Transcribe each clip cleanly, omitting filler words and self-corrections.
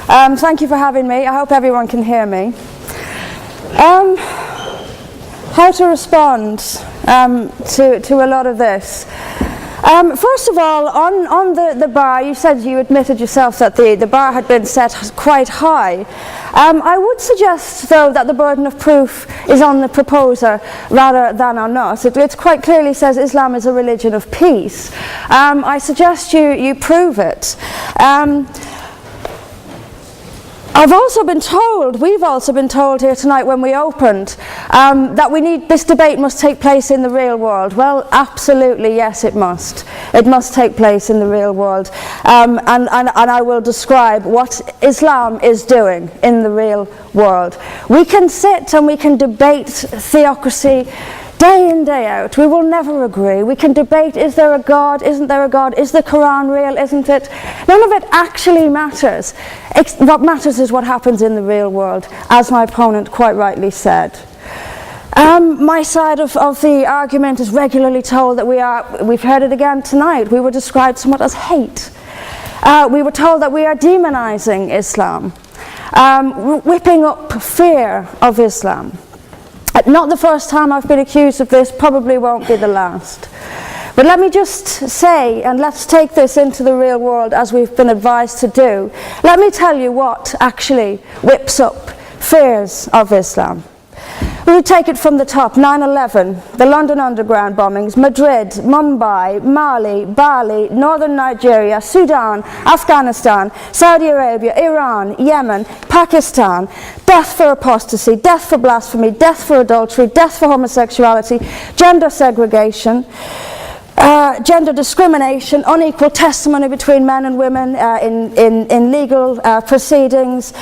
Thank you for having me. I hope everyone can hear me. How to respond to a lot of this. First of all, on the bar, you said you admitted yourself that the bar had been set quite high. I would suggest, though, that the burden of proof is on the proposer rather than on us. It quite clearly says Islam is a religion of peace. I suggest you prove it. We've also been told here tonight when we opened that this debate must take place in the real world. Well, absolutely, yes, it must. It must take place in the real world. And I will describe what Islam is doing in the real world. We can sit and we can debate theocracy day in, day out. We will never agree. We can debate, is there a God, isn't there a God, is the Quran real, isn't it? None of it actually matters. What matters is what happens in the real world, as my opponent quite rightly said. My side of the argument is regularly told that we've heard it again tonight, we were described somewhat as hate. We were told that we are demonizing Islam, whipping up fear of Islam. Not the first time I've been accused of this, probably won't be the last. But let me just say, and let's take this into the real world as we've been advised to do. Let me tell you what actually whips up fears of Islam. We would take it from the top: 9/11, the London Underground bombings, Madrid, Mumbai, Mali, Bali, northern Nigeria, Sudan, Afghanistan, Saudi Arabia, Iran, Yemen, Pakistan, death for apostasy, death for blasphemy, death for adultery, death for homosexuality, gender segregation, gender discrimination, unequal testimony between men and women in legal proceedings,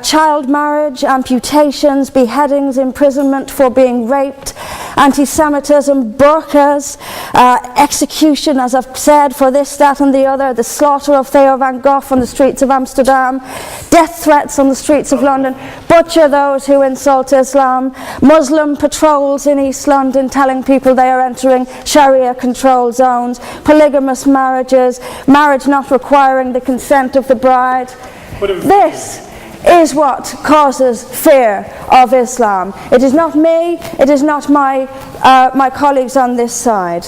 child marriage, amputations, beheadings, imprisonment for being raped, anti-Semitism, burqas, execution, as I've said, for this, that and the other, the slaughter of Theo van Gogh on the streets of Amsterdam, death threats on the streets of London, butcher those who insult Islam, Muslim patrols in East London telling people they are entering Sharia controlled zones, polygamous marriages, marriage not requiring the consent of the bride. This is what causes fear of Islam. It is not me, it is not my colleagues on this side.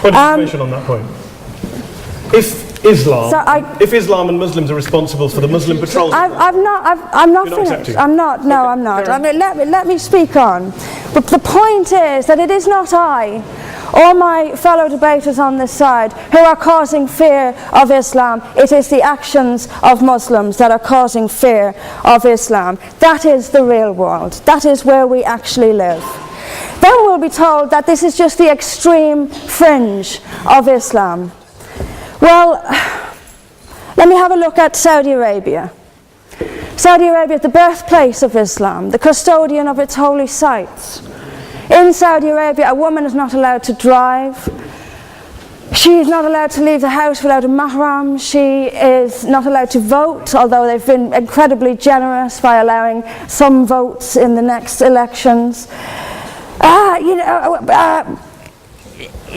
What information on that point? If Islam and Muslims are responsible for the Muslim patrols, I'm not finished. I'm not. No, I'm not. I mean, let me speak on. But the point is that it is not I or my fellow debaters on this side who are causing fear of Islam. It is the actions of Muslims that are causing fear of Islam. That is the real world. That is where we actually live. Then we'll be told that this is just the extreme fringe of Islam. Well, let me have a look at Saudi Arabia. Saudi Arabia is the birthplace of Islam, the custodian of its holy sites. In Saudi Arabia, a woman is not allowed to drive. She is not allowed to leave the house without a mahram. She is not allowed to vote, although they've been incredibly generous by allowing some votes in the next elections.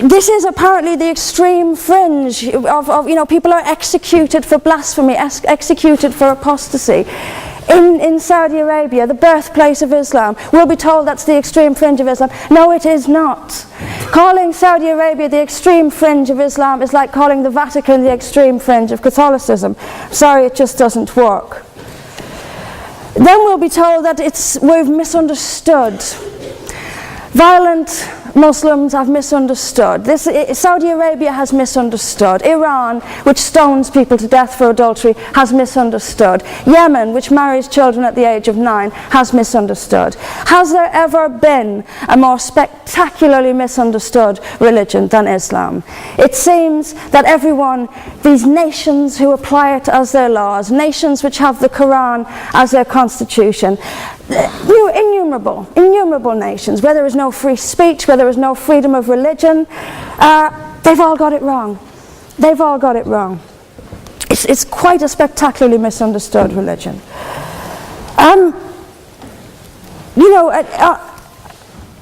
This is apparently the extreme fringe of people are executed for blasphemy, executed for apostasy. In Saudi Arabia, the birthplace of Islam, we'll be told that's the extreme fringe of Islam. No, it is not. Calling Saudi Arabia the extreme fringe of Islam is like calling the Vatican the extreme fringe of Catholicism. Sorry, it just doesn't work. Then we'll be told that we've misunderstood. Violent Muslims have misunderstood. Saudi Arabia has misunderstood. Iran, which stones people to death for adultery, has misunderstood. Yemen, which marries children at the age of 9, has misunderstood. Has there ever been a more spectacularly misunderstood religion than Islam? It seems that these nations who apply it as their laws, nations which have the Quran as their constitution, innumerable nations, where there is no free speech, where there is no freedom of religion, they've all got it wrong. They've all got it wrong. It's quite a spectacularly misunderstood religion.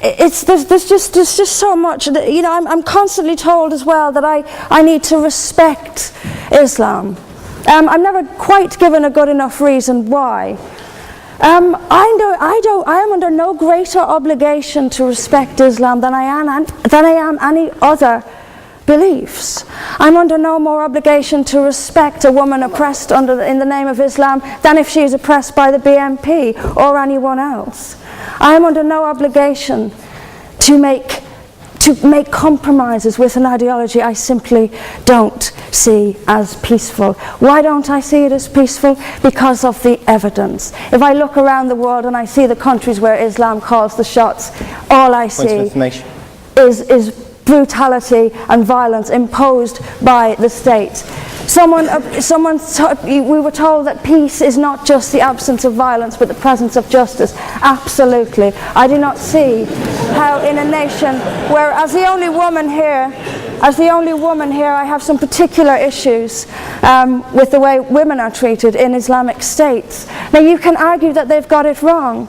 There's just so much. I'm constantly told as well that I need to respect Islam. I'm never quite given a good enough reason why. I am under no greater obligation to respect Islam than I am any other beliefs. I'm under no more obligation to respect a woman oppressed in the name of Islam than if she is oppressed by the BNP or anyone else. I am under no obligation to make compromises with an ideology I simply don't see as peaceful. Why don't I see it as peaceful? Because of the evidence. If I look around the world and I see the countries where Islam calls the shots, all I see is brutality and violence imposed by the state. We were told that peace is not just the absence of violence but the presence of justice. Absolutely. I do not see how in a nation where, as the only woman here, I have some particular issues with the way women are treated in Islamic states. Now you can argue that they've got it wrong.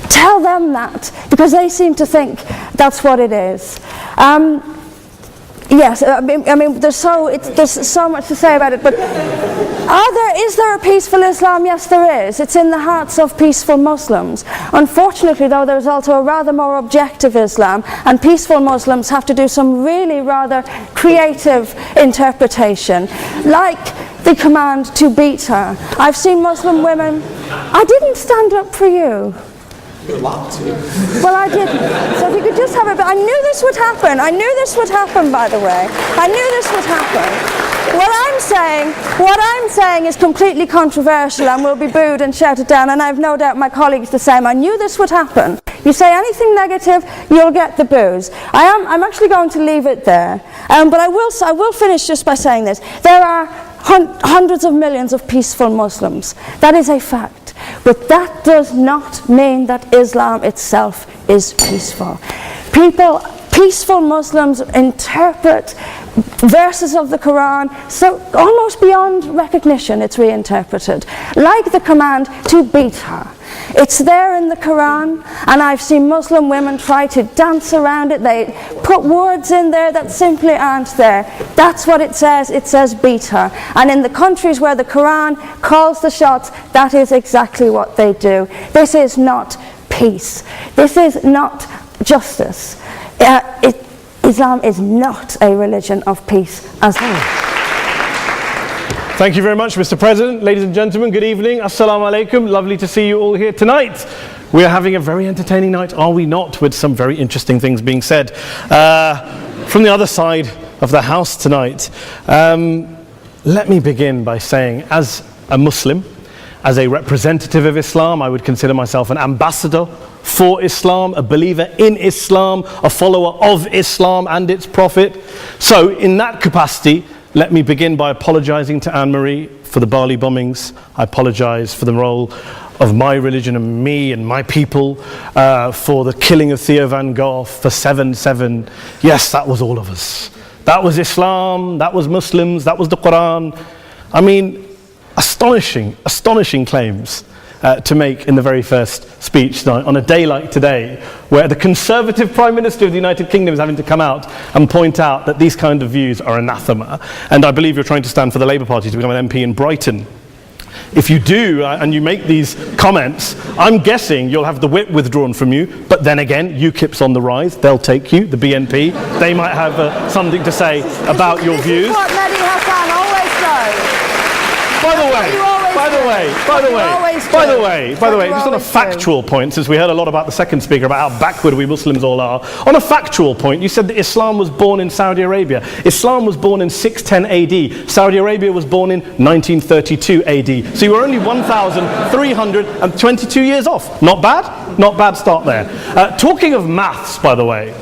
Tell them that, because they seem to think that's what it is. Yes, I mean, there's so much to say about it, but is there a peaceful Islam? Yes, there is. It's in the hearts of peaceful Muslims. Unfortunately, though, there's also a rather more objective Islam, and peaceful Muslims have to do some really rather creative interpretation, like the command to beat her. I've seen Muslim women. I didn't stand up for you. You're allowed to. Well, I didn't. So if you could just have a bit. I knew this would happen. I knew this would happen, by the way. I knew this would happen. What I'm saying is completely controversial and will be booed and shouted down, and I have no doubt my colleagues the same. I knew this would happen. You say anything negative, you'll get the boos. I'm actually going to leave it there. But I will finish just by saying this. There are hundreds of millions of peaceful Muslims. That is a fact. But that does not mean that Islam itself is peaceful. Peaceful Muslims interpret verses of the Quran so almost beyond recognition. It's reinterpreted, like the command to beat her. It's there in the Quran, and I've seen Muslim women try to dance around it. They put words in there that simply aren't there. That's what it says. It says beat her. And in the countries where the Quran calls the shots, that is exactly what they do. This is not peace. This is not justice. Islam is not a religion of peace as well. Thank you very much, Mr. President. Ladies and gentlemen, good evening. Assalamu alaikum. Lovely to see you all here tonight. We are having a very entertaining night, are we not, with some very interesting things being said from the other side of the house tonight. Let me begin by saying, as a Muslim, as a representative of Islam, I would consider myself an ambassador for Islam, a believer in Islam, a follower of Islam and its Prophet. So in that capacity, let me begin by apologizing to Anne-Marie for the Bali bombings. I apologize for the role of my religion and me and my people, for the killing of Theo van Gogh, for 7/7. Yes, that was all of us. That was Islam, that was Muslims, that was the Quran. I mean, astonishing claims to make in the very first speech tonight, on a day like today, where the Conservative Prime Minister of the United Kingdom is having to come out and point out that these kind of views are anathema. And I believe you're trying to stand for the Labour Party to become an MP in Brighton. If you do, and you make these comments, I'm guessing you'll have the whip withdrawn from you, but then again, UKIP's on the rise, they'll take you, the BNP, they might have something to say about your views. This is what Mehdi Hassan always does. By the way, just on a factual point, since we heard a lot about the second speaker, about how backward we Muslims all are, on a factual point, you said that Islam was born in Saudi Arabia. Islam was born in 610 AD. Saudi Arabia was born in 1932 AD. So you were only 1,322 years off. Not bad? Not bad start there. Talking of maths, by the way,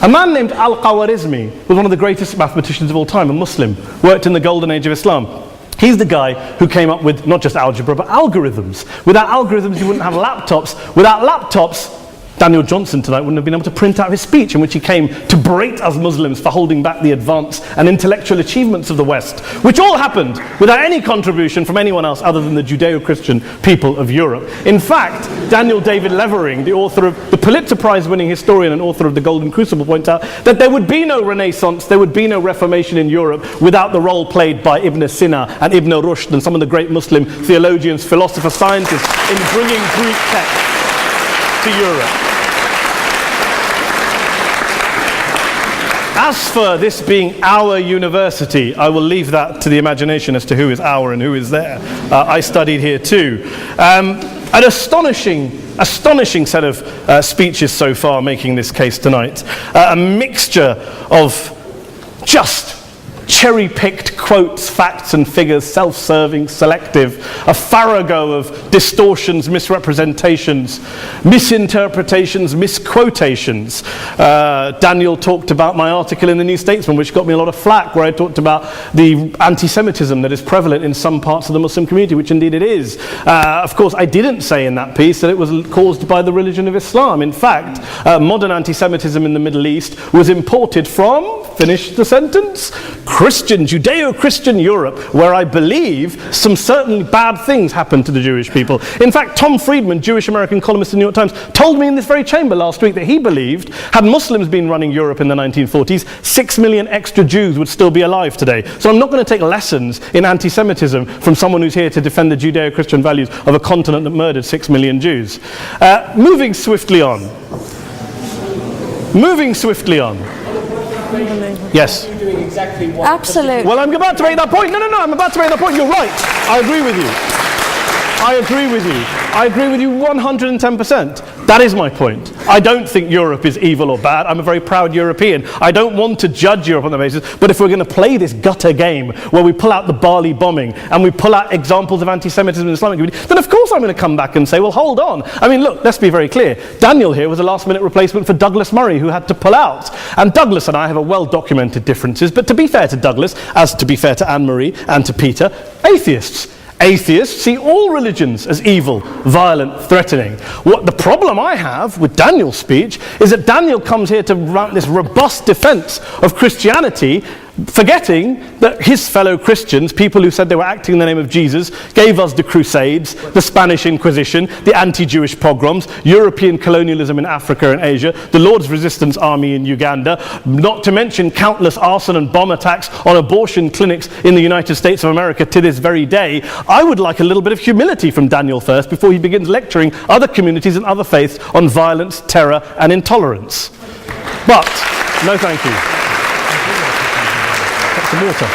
a man named Al-Khawarizmi was one of the greatest mathematicians of all time, a Muslim, worked in the golden age of Islam. He's the guy who came up with not just algebra, but algorithms. Without algorithms, you wouldn't have laptops. Without laptops, Daniel Johnson tonight wouldn't have been able to print out his speech in which he came to berate us Muslims for holding back the advance and intellectual achievements of the West, which all happened without any contribution from anyone else other than the Judeo-Christian people of Europe. In fact, Daniel David Levering, the author of the Pulitzer Prize-winning historian and author of The Golden Crucible, points out that there would be no Renaissance, there would be no Reformation in Europe without the role played by Ibn Sina and Ibn Rushd and some of the great Muslim theologians, philosophers, scientists in bringing Greek texts to Europe. As for this being our university, I will leave that to the imagination as to who is our and who is there. I studied here too. An astonishing set of speeches so far making this case tonight. A mixture of just cherry-picked quotes, facts and figures, self-serving, selective, a farrago of distortions, misrepresentations, misinterpretations, misquotations. Daniel talked about my article in the New Statesman, which got me a lot of flack, where I talked about the anti-Semitism that is prevalent in some parts of the Muslim community, which indeed it is. Of course, I didn't say in that piece that it was caused by the religion of Islam. In fact, modern anti-Semitism in the Middle East was imported from, finish the sentence, Christian, Judeo-Christian Europe, where I believe some certainly bad things happened to the Jewish people. In fact, Tom Friedman, Jewish-American columnist in the New York Times, told me in this very chamber last week that he believed, had Muslims been running Europe in the 1940s, 6 million extra Jews would still be alive today. So I'm not going to take lessons in anti-Semitism from someone who's here to defend the Judeo-Christian values of a continent that murdered 6 million Jews. Moving swiftly on. Yes. Absolutely. Well, I'm about to make that point. No, I'm about to make that point. You're right. I agree with you. I agree with you 110%. That is my point. I don't think Europe is evil or bad. I'm a very proud European. I don't want to judge Europe on that basis, but if we're going to play this gutter game where we pull out the Bali bombing and we pull out examples of anti-Semitism in the Islamic community, then of course I'm going to come back and say, well, hold on. I mean, look, let's be very clear. Daniel here was a last-minute replacement for Douglas Murray, who had to pull out. And Douglas and I have a well-documented differences, but to be fair to Douglas, as to be fair to Anne-Marie and to Peter, atheists. Atheists see all religions as evil, violent, threatening. What the problem I have with Daniel's speech is that Daniel comes here to run this robust defense of Christianity, forgetting that his fellow Christians, people who said they were acting in the name of Jesus, gave us the Crusades, the Spanish Inquisition, the anti-Jewish pogroms, European colonialism in Africa and Asia, the Lord's Resistance Army in Uganda, not to mention countless arson and bomb attacks on abortion clinics in the United States of America to this very day. I would like a little bit of humility from Daniel first before he begins lecturing other communities and other faiths on violence, terror and intolerance. But, no thank you. Some water.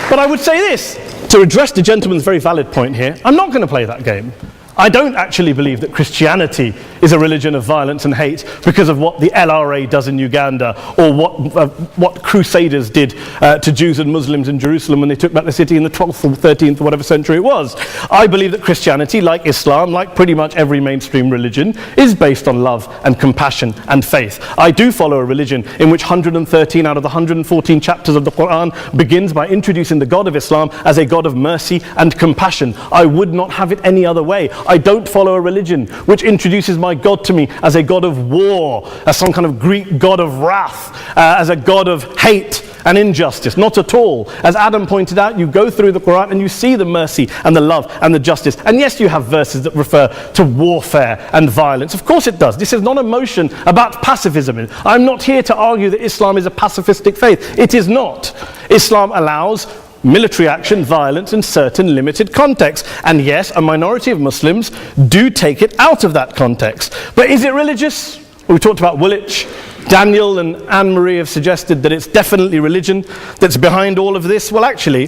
But I would say this, to address the gentleman's very valid point here, I'm not going to play that game. I don't actually believe that Christianity is a religion of violence and hate because of what the LRA does in Uganda or what Crusaders did to Jews and Muslims in Jerusalem when they took back the city in the 12th or 13th or whatever century it was. I believe that Christianity, like Islam, like pretty much every mainstream religion, is based on love and compassion and faith. I do follow a religion in which 113 out of the 114 chapters of the Quran begins by introducing the God of Islam as a God of mercy and compassion. I would not have it any other way. I don't follow a religion which introduces my God to me as a God of war, as some kind of Greek God of wrath, as a God of hate and injustice. Not at all. As Adam pointed out, you go through the Quran and you see the mercy and the love and the justice. And yes, you have verses that refer to warfare and violence. Of course it does. This is not a motion about pacifism. I'm not here to argue that Islam is a pacifistic faith. It is not. Islam allows military action, violence in certain limited contexts. And yes, a minority of Muslims do take it out of that context. But is it religious? We talked about Woolwich. Daniel and Anne-Marie have suggested that it's definitely religion that's behind all of this. Well, actually,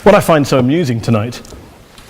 what I find so amusing tonight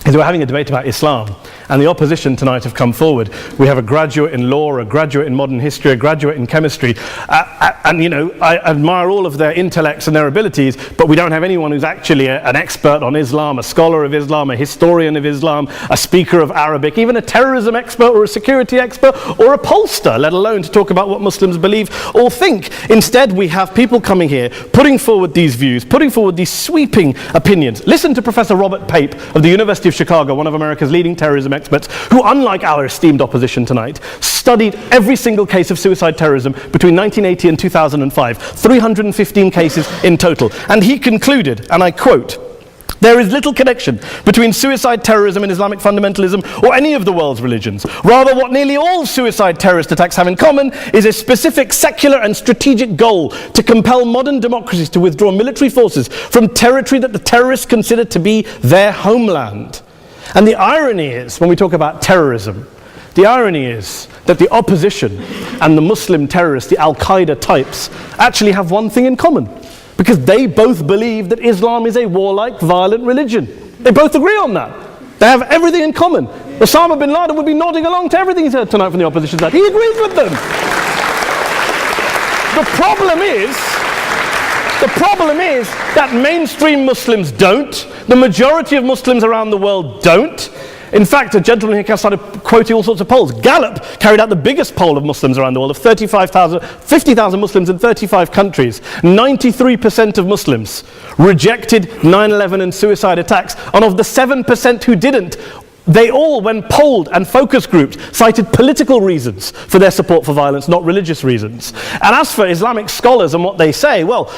is we're having a debate about Islam, and the opposition tonight have come forward. We have a graduate in law, a graduate in modern history, a graduate in chemistry, and you know, I admire all of their intellects and their abilities, but we don't have anyone who's actually an expert on Islam, a scholar of Islam, a historian of Islam, a speaker of Arabic, even a terrorism expert or a security expert or a pollster, let alone to talk about what Muslims believe or think. Instead, we have people coming here, putting forward these views, putting forward these sweeping opinions. Listen to Professor Robert Pape of the University of Chicago, one of America's leading terrorism experts, who, unlike our esteemed opposition tonight, studied every single case of suicide terrorism between 1980 and 2005, 315 cases in total. And he concluded, and I quote, "There is little connection between suicide terrorism and Islamic fundamentalism or any of the world's religions. Rather, what nearly all suicide terrorist attacks have in common is a specific secular and strategic goal to compel modern democracies to withdraw military forces from territory that the terrorists consider to be their homeland." And the irony is, when we talk about terrorism, the irony is that the opposition and the Muslim terrorists, the Al-Qaeda types, actually have one thing in common. Because they both believe that Islam is a warlike, violent religion. They both agree on that. They have everything in common. Osama bin Laden would be nodding along to everything he's heard tonight from the opposition side. He agrees with them. The problem is that mainstream Muslims don't. The majority of Muslims around the world don't. In fact, a gentleman here started quoting all sorts of polls. Gallup carried out the biggest poll of Muslims around the world, of 50,000 Muslims in 35 countries. 93% of Muslims rejected 9/11 and suicide attacks, and of the 7% who didn't, they all, when polled and focus grouped, cited political reasons for their support for violence, not religious reasons. And as for Islamic scholars and what they say, well,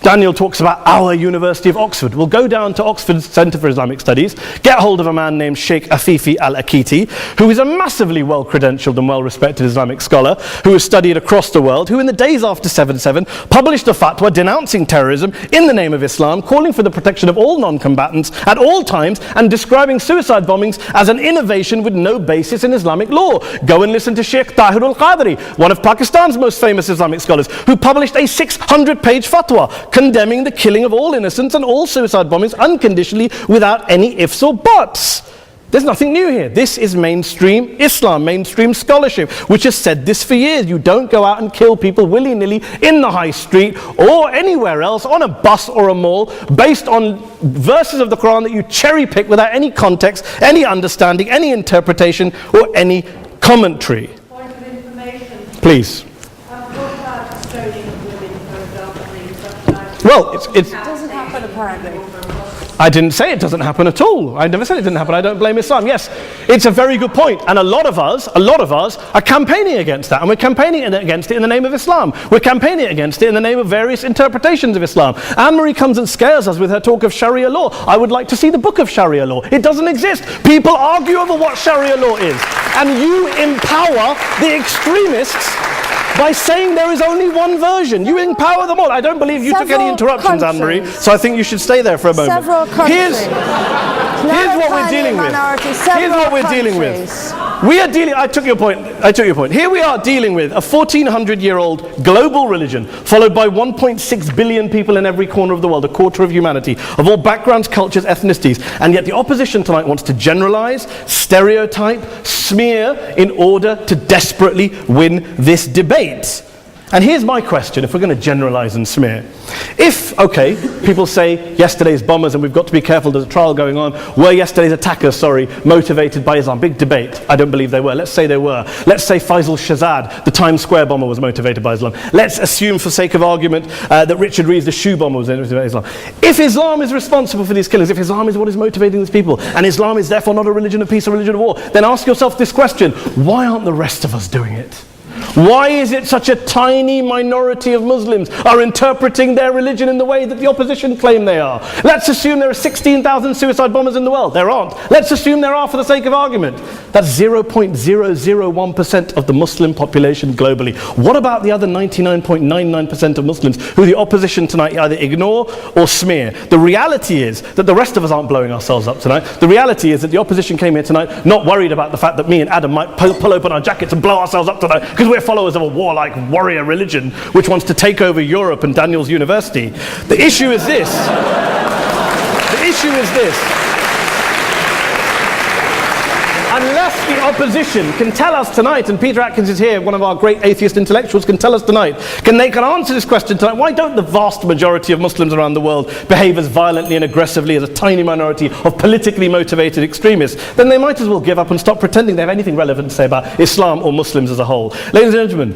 Daniel talks about our University of Oxford. We'll go down to Oxford Centre for Islamic Studies, get hold of a man named Sheikh Afifi al-Akiti, who is a massively well-credentialed and well-respected Islamic scholar, who has studied across the world, who in the days after 7/7 published a fatwa denouncing terrorism in the name of Islam, calling for the protection of all non-combatants at all times, and describing suicide bombings as an innovation with no basis in Islamic law. Go and listen to Sheikh Tahir al-Qadri, one of Pakistan's most famous Islamic scholars, who published a 600-page fatwa condemning the killing of all innocents and all suicide bombings unconditionally without any ifs or buts. There's nothing new here. This is mainstream Islam, mainstream scholarship, which has said this for years. You don't go out and kill people willy-nilly in the high street or anywhere else, on a bus or a mall, based on verses of the Quran that you cherry-pick without any context, any understanding, any interpretation, or any commentary. Point of information. Please. What about stoning of women, for example, in such Well, It doesn't happen apparently. I didn't say it doesn't happen at all. I never said it didn't happen. I don't blame Islam. Yes, it's a very good point. And a lot of us are campaigning against that. And we're campaigning against it in the name of Islam. We're campaigning against it in the name of various interpretations of Islam. Anne-Marie comes and scares us with her talk of Sharia law. I would like to see the book of Sharia law. It doesn't exist. People argue over what Sharia law is. And you empower the extremists by saying there is only one version. You empower them all. I don't believe you took any interruptions, Anne-Marie, so I think you should stay there for a moment. Several countries. Here's what we're dealing with. Here's what we're dealing with. We are dealing, I took your point. Here we are dealing with a 1400-year-old global religion, followed by 1.6 billion people in every corner of the world, a quarter of humanity, of all backgrounds, cultures, ethnicities. And yet the opposition tonight wants to generalize, stereotype, smear, in order to desperately win this debate. And here's my question, if we're going to generalize and smear. If, okay, people say yesterday's bombers, and we've got to be careful, there's a trial going on, were yesterday's attackers, motivated by Islam? Big debate. I don't believe they were. Let's say they were. Let's say Faisal Shahzad, the Times Square bomber, was motivated by Islam. Let's assume, for sake of argument, that Richard Reeves, the shoe bomber, was motivated by Islam. If Islam is responsible for these killings, if Islam is what is motivating these people, and Islam is therefore not a religion of peace, a religion of war, then ask yourself this question: why aren't the rest of us doing it? Why is it such a tiny minority of Muslims are interpreting their religion in the way that the opposition claim they are? Let's assume there are 16,000 suicide bombers in the world. There aren't. Let's assume there are for the sake of argument. That's 0.001% of the Muslim population globally. What about the other 99.99% of Muslims who the opposition tonight either ignore or smear? The reality is that the rest of us aren't blowing ourselves up tonight. The reality is that the opposition came here tonight not worried about the fact that me and Adam might pull open our jackets and blow ourselves up tonight because we're followers of a warlike warrior religion which wants to take over Europe and Daniel's university. The issue is this. Unless the opposition can tell us tonight, and Peter Atkins is here, one of our great atheist intellectuals, can tell us tonight, they can answer this question tonight: why don't the vast majority of Muslims around the world behave as violently and aggressively as a tiny minority of politically motivated extremists? Then they might as well give up and stop pretending they have anything relevant to say about Islam or Muslims as a whole. Ladies and gentlemen,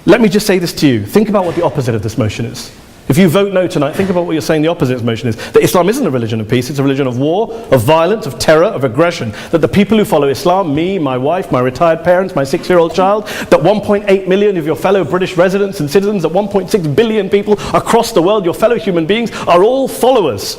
let me just say this to you. Think about what the opposite of this motion is. If you vote no tonight, think about what you're saying the opposite motion is. That Islam isn't a religion of peace, it's a religion of war, of violence, of terror, of aggression. That the people who follow Islam, me, my wife, my retired parents, my 6-year-old child, that 1.8 million of your fellow British residents and citizens, that 1.6 billion people across the world, your fellow human beings, are all followers,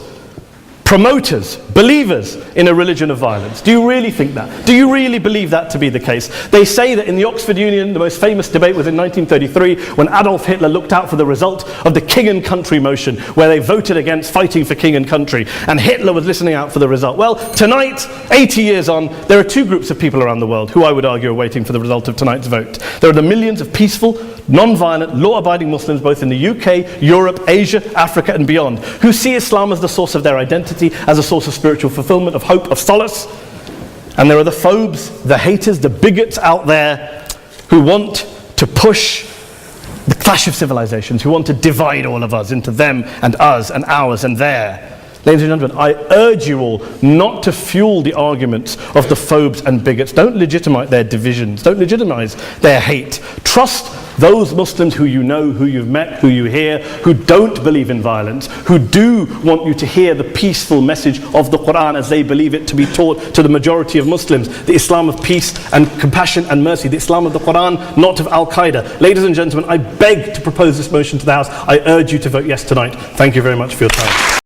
promoters, believers in a religion of violence. Do you really think that? Do you really believe that to be the case? They say that in the Oxford Union, the most famous debate was in 1933 when Adolf Hitler looked out for the result of the King and Country motion, where they voted against fighting for king and country, and Hitler was listening out for the result. Well, tonight, 80 years on, there are two groups of people around the world who I would argue are waiting for the result of tonight's vote. There are the millions of peaceful, non-violent, law-abiding Muslims both in the UK, Europe, Asia, Africa and beyond, who see Islam as the source of their identity, as a source of spiritual fulfillment, of hope, of solace. And there are the phobes, the haters, the bigots out there who want to push the clash of civilizations, who want to divide all of us into them and us and ours and their. Ladies and gentlemen, I urge you all not to fuel the arguments of the phobes and bigots. Don't legitimize their divisions. Don't legitimize their hate. Trust those Muslims who you know, who you've met, who you hear, who don't believe in violence, who do want you to hear the peaceful message of the Quran as they believe it to be taught to the majority of Muslims, the Islam of peace and compassion and mercy, the Islam of the Quran, not of Al-Qaeda. Ladies and gentlemen, I beg to propose this motion to the House. I urge you to vote yes tonight. Thank you very much for your time.